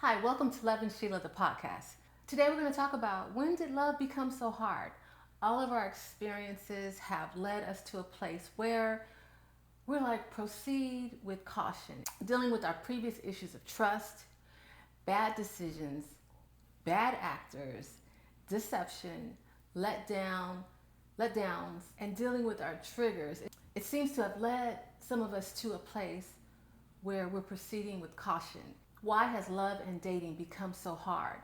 Hi, welcome to Lovin Sheila, the podcast. Today we're going to talk about when did love become so hard? All of our experiences have led us to a place where we're like, proceed with caution, dealing with our previous issues of trust, bad decisions, bad actors, deception, letdowns, and dealing with our triggers. It seems to have led some of us to a place where we're proceeding with caution. Why has love and dating become so hard?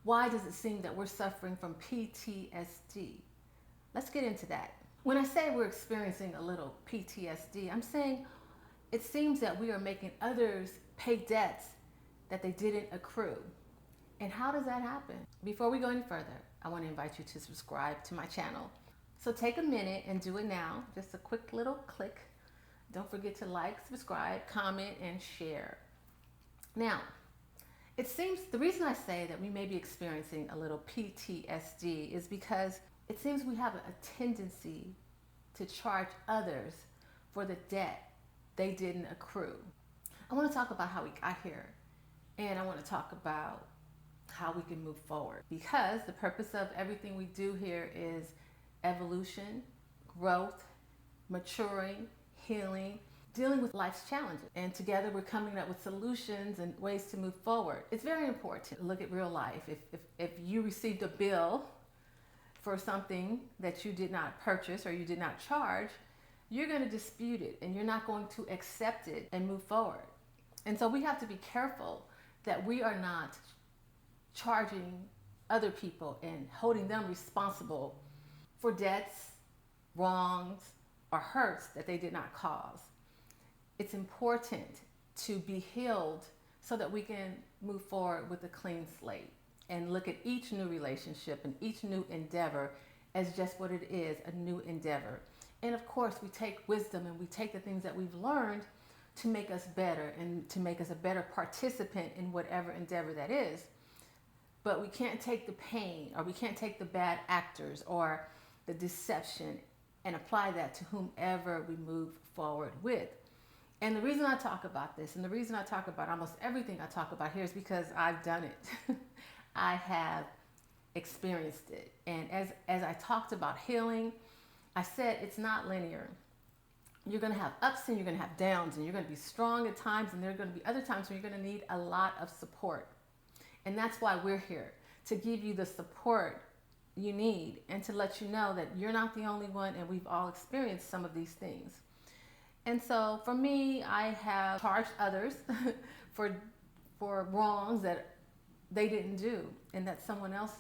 Why does it seem that we're suffering from PTSD? Let's get into that. When I say we're experiencing a little PTSD, I'm saying it seems that we are making others pay debts that they didn't accrue. And how does that happen? Before we go any further, I want to invite you to subscribe to my channel. So take a minute and do it now. Just a quick little click. Don't forget to like, subscribe, comment, and share. Now, it seems the reason I say that we may be experiencing a little PTSD is because it seems we have a tendency to charge others for the debt they didn't accrue. I want to talk about how we got here, and I want to talk about how we can move forward, because the purpose of everything we do here is evolution, growth, maturing, healing, dealing with life's challenges. And together we're coming up with solutions and ways to move forward. It's very important to look at real life. If you received a bill for something that you did not purchase or you did not charge, you're going to dispute it and you're not going to accept it and move forward. And so we have to be careful that we are not charging other people and holding them responsible for debts, wrongs, or hurts that they did not cause. It's important to be healed so that we can move forward with a clean slate and look at each new relationship and each new endeavor as just what it is, a new endeavor. And of course, we take wisdom and we take the things that we've learned to make us better and to make us a better participant in whatever endeavor that is. But we can't take the pain, or we can't take the bad actors or the deception and apply that to whomever we move forward with. And the reason I talk about this, and the reason I talk about almost everything I talk about here, is because I've done it. I have experienced it. And as I talked about healing, I said it's not linear. You're going to have ups and you're going to have downs, and you're going to be strong at times, and there are going to be other times when you're going to need a lot of support. And that's why we're here, to give you the support you need and to let you know that you're not the only one, and we've all experienced some of these things. And so for me, I have charged others for wrongs that they didn't do and that someone else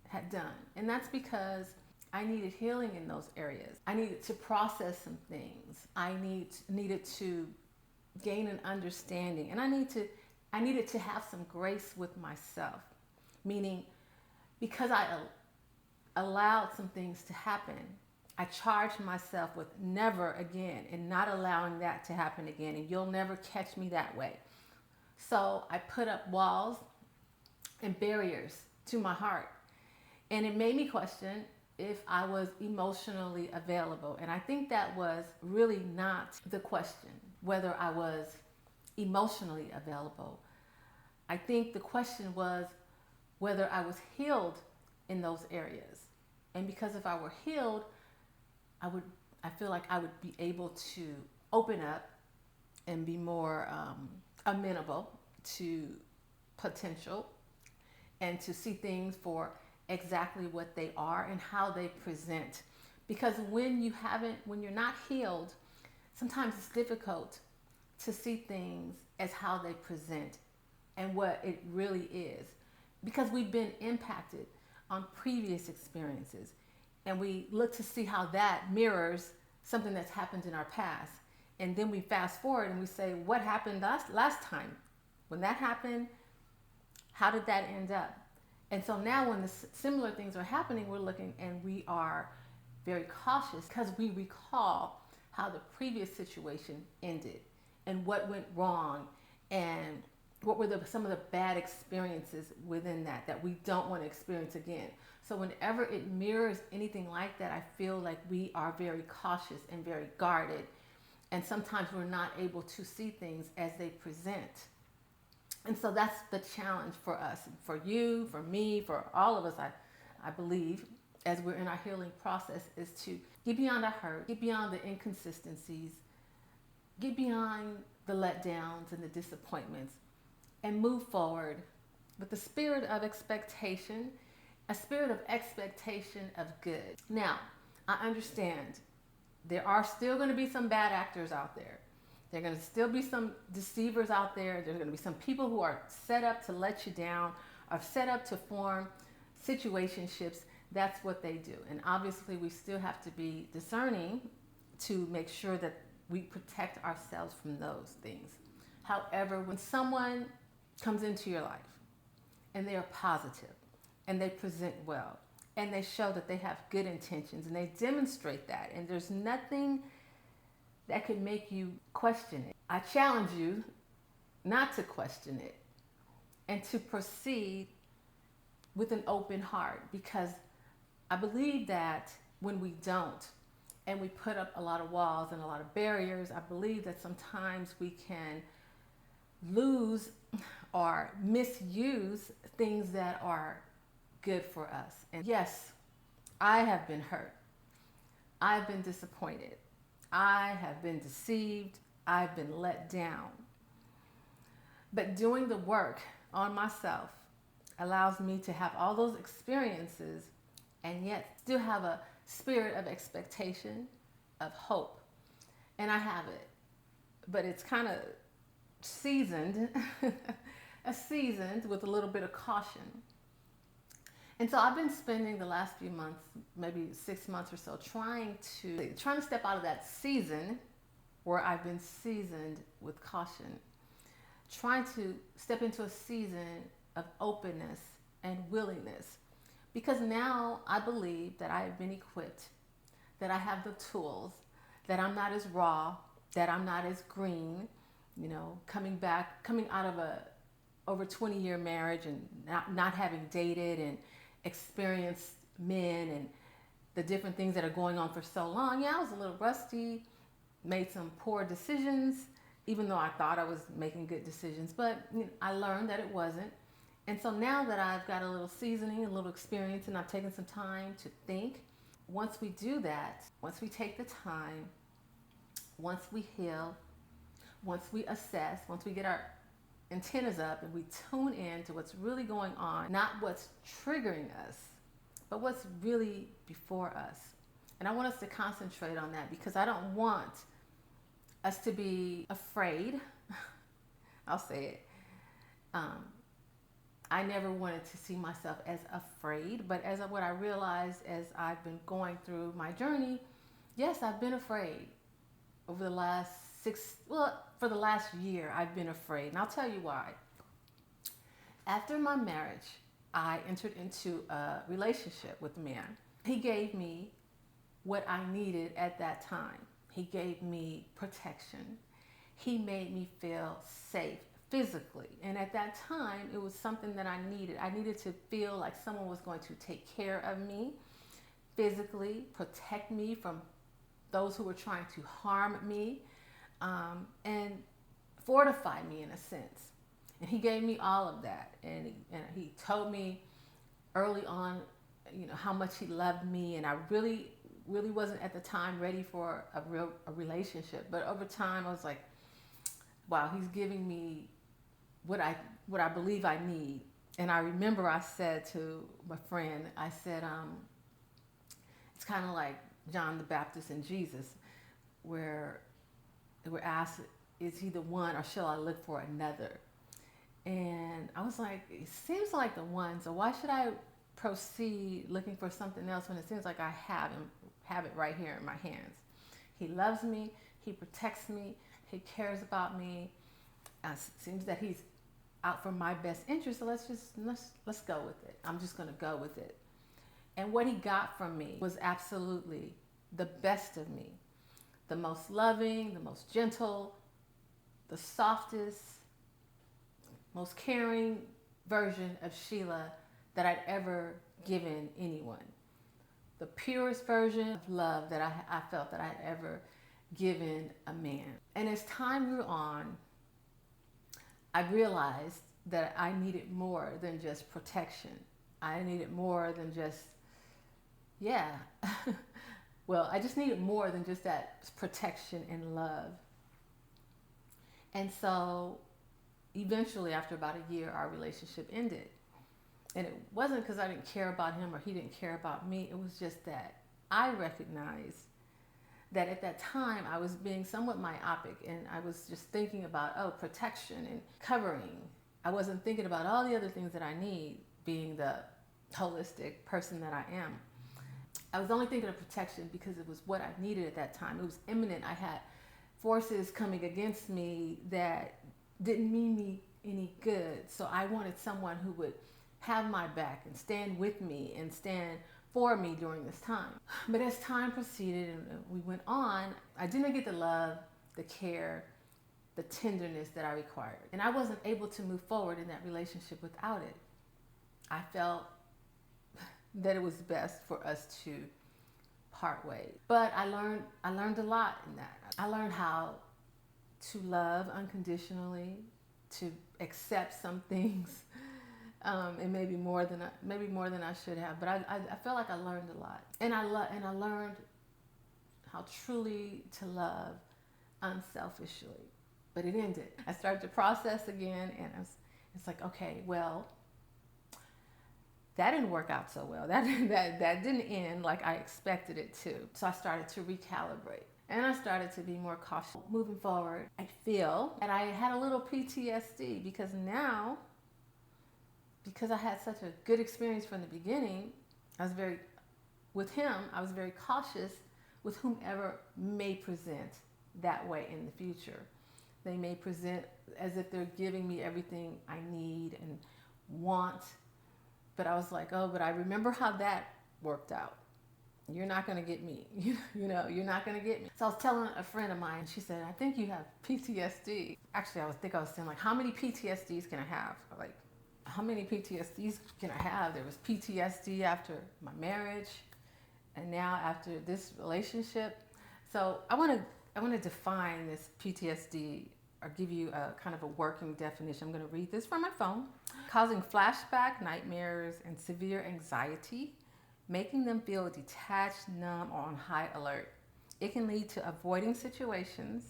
had done. And that's because I needed healing in those areas. I needed to process some things. I needed to gain an understanding. And I needed to have some grace with myself. Meaning, because I allowed some things to happen, I charged myself with never again and not allowing that to happen again. And you'll never catch me that way. So I put up walls and barriers to my heart. And it made me question if I was emotionally available. And I think that was really not the question, whether I was emotionally available. I think the question was whether I was healed in those areas. And because if I were healed, I feel like I would be able to open up and be more amenable to potential and to see things for exactly what they are and how they present. Because when you're not healed, sometimes it's difficult to see things as how they present and what it really is. Because we've been impacted on previous experiences. And we look to see how that mirrors something that's happened in our past. And then we fast forward and we say, what happened last time? When that happened, how did that end up? And so now when the similar things are happening, we're looking and we are very cautious because we recall how the previous situation ended and what went wrong and what were some of the bad experiences within that we don't want to experience again. So whenever it mirrors anything like that, I feel like we are very cautious and very guarded. And sometimes we're not able to see things as they present. And so that's the challenge for us, for you, for me, for all of us, I believe, as we're in our healing process, is to get beyond the hurt, get beyond the inconsistencies, get beyond the letdowns and the disappointments, and move forward with the spirit of expectation, a spirit of expectation of good. Now, I understand there are still going to be some bad actors out there. There are going to still be some deceivers out there. There's going to be some people who are set up to let you down, are set up to form situationships. That's what they do. And obviously, we still have to be discerning to make sure that we protect ourselves from those things. However, when someone comes into your life and they are positive and they present well and they show that they have good intentions and they demonstrate that, and there's nothing that could make you question it, I challenge you not to question it and to proceed with an open heart, because I believe that when we don't and we put up a lot of walls and a lot of barriers, I believe that sometimes we can lose or misuse things that are good for us. And yes, I have been hurt. I've been disappointed. I have been deceived. I've been let down. But doing the work on myself allows me to have all those experiences and yet still have a spirit of expectation, of hope. And I have it. But it's kind of seasoned, seasoned with a little bit of caution. And so I've been spending the last few months, maybe 6 months or so, trying to step out of that season where I've been seasoned with caution, trying to step into a season of openness and willingness. Because now I believe that I have been equipped, that I have the tools, that I'm not as raw, that I'm not as green, coming out of a over 20-year marriage and not having dated and experienced men and the different things that are going on for so long. Yeah, I was a little rusty, made some poor decisions, even though I thought I was making good decisions, but I learned that it wasn't. And so now that I've got a little seasoning, a little experience, and I've taken some time to think, once we do that, once we take the time, once we heal, once we assess, once we get our antennas up and we tune in to what's really going on, not what's triggering us, but what's really before us. And I want us to concentrate on that, because I don't want us to be afraid. I'll say it. I never wanted to see myself as afraid, but what I realized as I've been going through my journey, yes, I've been afraid over the last for the last year, I've been afraid. And I'll tell you why. After my marriage, I entered into a relationship with a man. He gave me what I needed at that time. He gave me protection. He made me feel safe physically. And at that time, it was something that I needed. I needed to feel like someone was going to take care of me physically, protect me from those who were trying to harm me, and fortify me in a sense. And he gave me all of that. And he told me early on, how much he loved me. And I really wasn't at the time ready for a relationship. But over time, I was like, wow, he's giving me what I believe I need. And I remember I said to my friend, I said, it's kind of like John the Baptist and Jesus, where they were asked, is he the one, or shall I look for another? And I was like, it seems like the one, so why should I proceed looking for something else when it seems like I have it right here in my hands? He loves me, he protects me, he cares about me. It seems that he's out for my best interest, so let's go with it. I'm just going to go with it. And what he got from me was absolutely the best of me. The most loving, the most gentle, the softest, most caring version of Sheila that I'd ever given anyone. The purest version of love that I felt that I'd ever given a man. And as time grew on, I realized that I needed more than just protection. I needed more than just, yeah. Well, I just needed more than just that protection and love. And so eventually, after about a year, our relationship ended. And it wasn't because I didn't care about him or he didn't care about me. It was just that I recognized that at that time I was being somewhat myopic, and I was just thinking about, oh, protection and covering. I wasn't thinking about all the other things that I need, being the holistic person that I am. I was only thinking of protection because it was what I needed at that time. It was imminent. I had forces coming against me that didn't mean me any good. So I wanted someone who would have my back and stand with me and stand for me during this time. But as time proceeded and we went on, I didn't get the love, the care, the tenderness that I required. And I wasn't able to move forward in that relationship without it. I felt that it was best for us to part ways. But I learned a lot in that. I learned how to love unconditionally, to accept some things, and maybe more than I should have. But I felt like I learned a lot, and I learned how truly to love unselfishly. But it ended. I started to process again, and it's like, okay, well, that didn't work out so well. That didn't end like I expected it to. So I started to recalibrate. And I started to be more cautious. Moving forward, I feel, and I had a little PTSD because now, because I had such a good experience from the beginning, I was very cautious with whomever may present that way in the future. They may present as if they're giving me everything I need and want. But I was like, oh, but I remember how that worked out. You're not going to get me. You're not going to get me. So I was telling a friend of mine, and she said, I think you have PTSD. Actually, I was saying, like, how many PTSDs can I have? Like, how many PTSDs can I have? There was PTSD after my marriage, and now after this relationship. So I want to define this PTSD, or give you a kind of a working definition. I'm going to read this from my phone. Causing flashback, nightmares, and severe anxiety, making them feel detached, numb, or on high alert. It can lead to avoiding situations,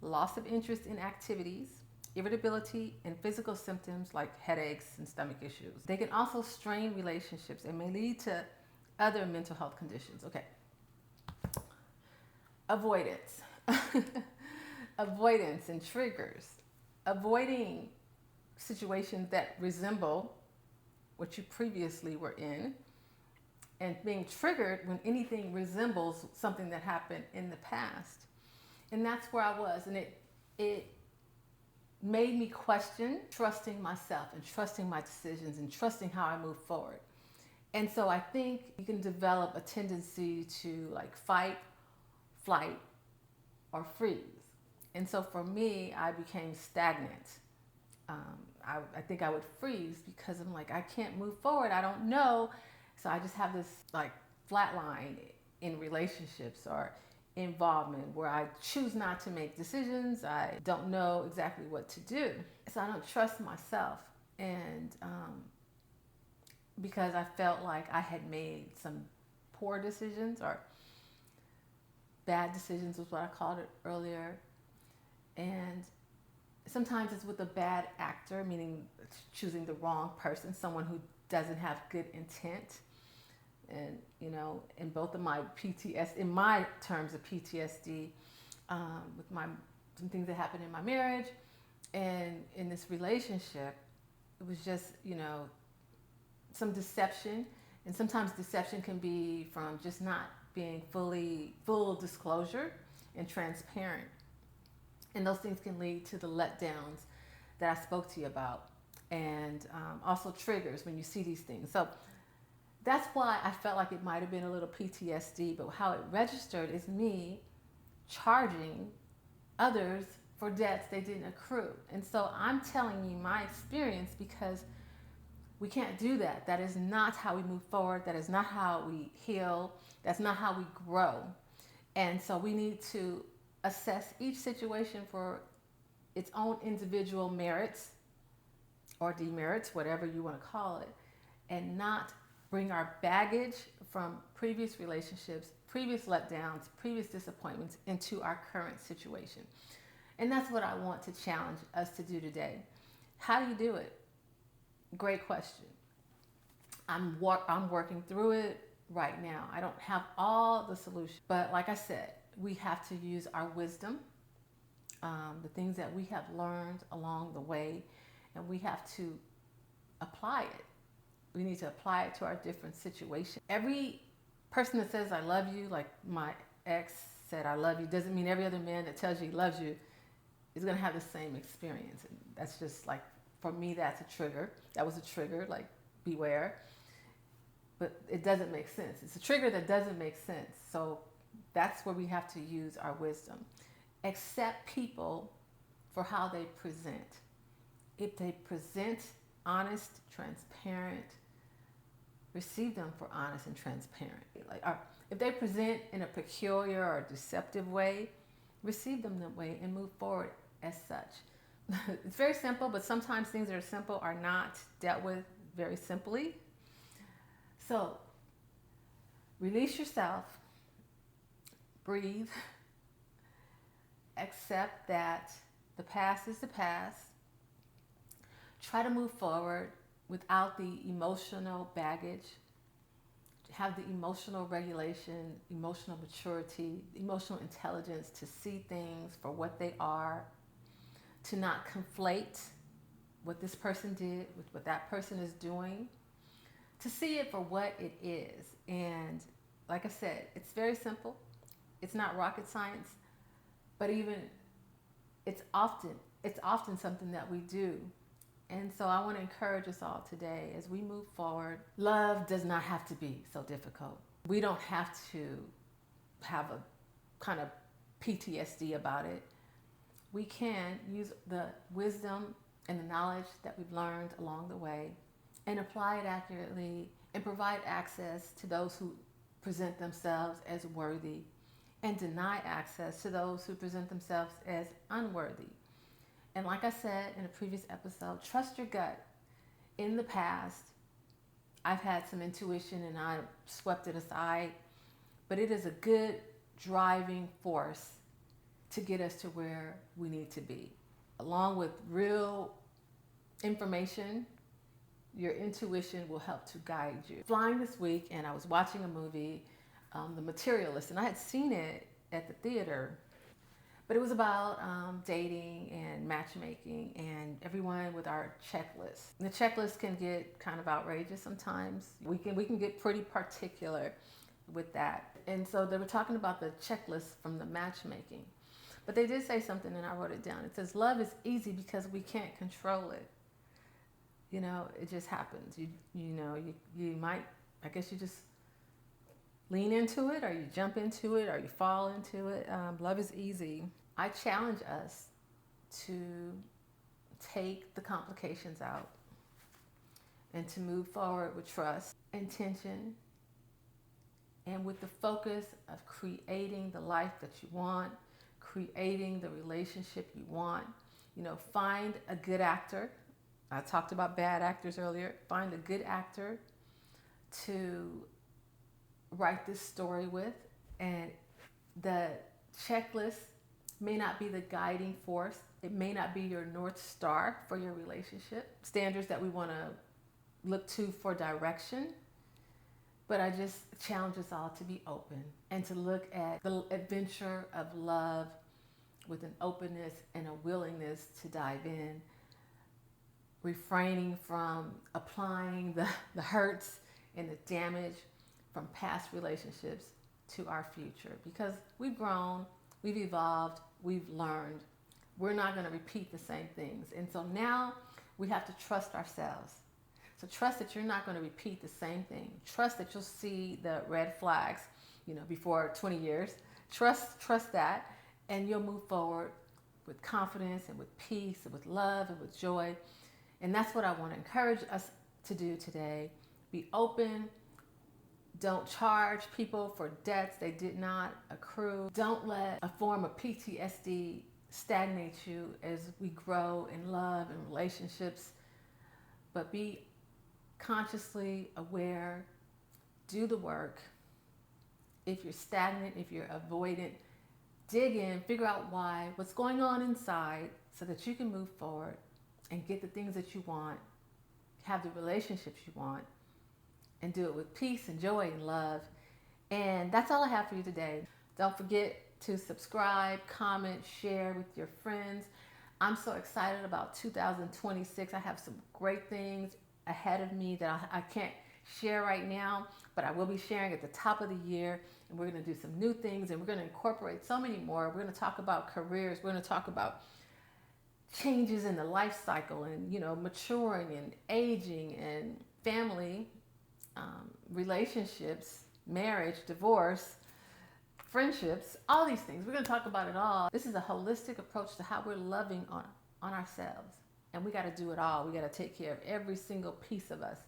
loss of interest in activities, irritability, and physical symptoms like headaches and stomach issues. They can also strain relationships and may lead to other mental health conditions. Okay. Avoidance. Avoidance and triggers. Avoiding situations that resemble what you previously were in, and being triggered when anything resembles something that happened in the past. And that's where I was, and it made me question trusting myself and trusting my decisions and trusting how I move forward. And so I think you can develop a tendency to like fight, flight, or freeze. And so for me, I became stagnant. I think I would freeze because I'm like, I can't move forward. I don't know. So I just have this like flat line in relationships or involvement where I choose not to make decisions. I don't know exactly what to do. So I don't trust myself. And because I felt like I had made some poor decisions, or bad decisions was what I called it earlier. And sometimes it's with a bad actor, meaning choosing the wrong person, someone who doesn't have good intent. And, in both of my PTSD, in my terms of PTSD, with some things that happened in my marriage and in this relationship, it was just, some deception. And sometimes deception can be from just not being full disclosure and transparent. And those things can lead to the letdowns that I spoke to you about. And also triggers when you see these things. So that's why I felt like it might have been a little PTSD, but how it registered is me charging others for debts they didn't accrue. And so I'm telling you my experience because we can't do that. That is not how we move forward. That is not how we heal. That's not how we grow. And so we need to assess each situation for its own individual merits or demerits, whatever you want to call it, and not bring our baggage from previous relationships, previous letdowns, previous disappointments into our current situation. And that's what I want to challenge us to do today. How do you do it? Great question. I'm working through it right now. I don't have all the solutions, but like I said, we have to use our wisdom, the things that we have learned along the way, and we have to apply it. We need to apply it to our different situations. Every person that says I love you, like my ex said I love you, doesn't mean every other man that tells you he loves you is going to have the same experience. And that's just like, for me, that's a trigger. That was a trigger, like beware. But it doesn't make sense. It's a trigger that doesn't make sense. So that's where we have to use our wisdom. Accept people for how they present. If they present honest, transparent, receive them for honest and transparent. If they present in a peculiar or deceptive way, receive them that way and move forward as such. It's very simple, but sometimes things that are simple are not dealt with very simply. So, release yourself, breathe, accept that the past is the past. Try to move forward without the emotional baggage. Have the emotional regulation, emotional maturity, emotional intelligence to see things for what they are, to not conflate what this person did with what that person is doing, to see it for what it is. And like I said, it's very simple. It's not rocket science, but even it's often something that we do. And so I want to encourage us all today as we move forward. Love does not have to be so difficult. We don't have to have a kind of PTSD about it. We can use the wisdom and the knowledge that we've learned along the way and apply it accurately and provide access to those who present themselves as worthy and deny access to those who present themselves as unworthy. And like I said in a previous episode, trust your gut. In the past, I've had some intuition and I swept it aside, but it is a good driving force to get us to where we need to be. Along with real information, your intuition will help to guide you. Flying this week, and I was watching a movie, The Materialist, and I had seen it at the theater. But it was about dating and matchmaking and everyone with our checklist. And the checklist can get kind of outrageous sometimes. We can get pretty particular with that. And so they were talking about the checklist from the matchmaking. But they did say something and I wrote it down. It says, love is easy because we can't control it. You know, it just happens. You might, I guess you just lean into it, or you jump into it, or you fall into it. Love is easy. I challenge us to take the complications out and to move forward with trust, intention, and with the focus of creating the life that you want, creating the relationship you want. Find a good actor. I talked about bad actors earlier. Find a good actor to write this story with, and the checklist may not be the guiding force. It may not be your North Star for your relationship, standards that we want to look to for direction. But I just challenge us all to be open and to look at the adventure of love with an openness and a willingness to dive in, refraining from applying the hurts and the damage from past relationships to our future, because we've grown, we've evolved, we've learned. We're not going to repeat the same things. And so now we have to trust ourselves. So trust that you're not going to repeat the same thing. Trust that you'll see the red flags, before 20 years. Trust that, and you'll move forward with confidence and with peace and with love and with joy. And that's what I want to encourage us to do today. Be open. Don't charge people for debts they did not accrue. Don't let a form of PTSD stagnate you as we grow in love and relationships. but be consciously aware, do the work. If you're stagnant, if you're avoidant, dig in, figure out why, what's going on inside, so that you can move forward and get the things that you want, have the relationships you want, and do it with peace and joy and love. And that's all I have for you today. Don't forget to subscribe, comment, share with your friends. I'm so excited about 2026. I have some great things ahead of me that I can't share right now, but I will be sharing at the top of the year. And we're going to do some new things, and we're going to incorporate so many more. We're going to talk about careers. We're going to talk about changes in the life cycle, and maturing and aging and family, relationships, marriage, divorce, friendships, all these things. We're going to talk about it all. This is a holistic approach to how we're loving on ourselves. And we got to do it all. We got to take care of every single piece of us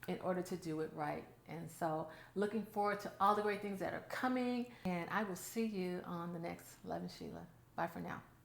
in order to do it right. And so looking forward to all the great things that are coming. And I will see you on the next Lovin Sheila. Bye for now.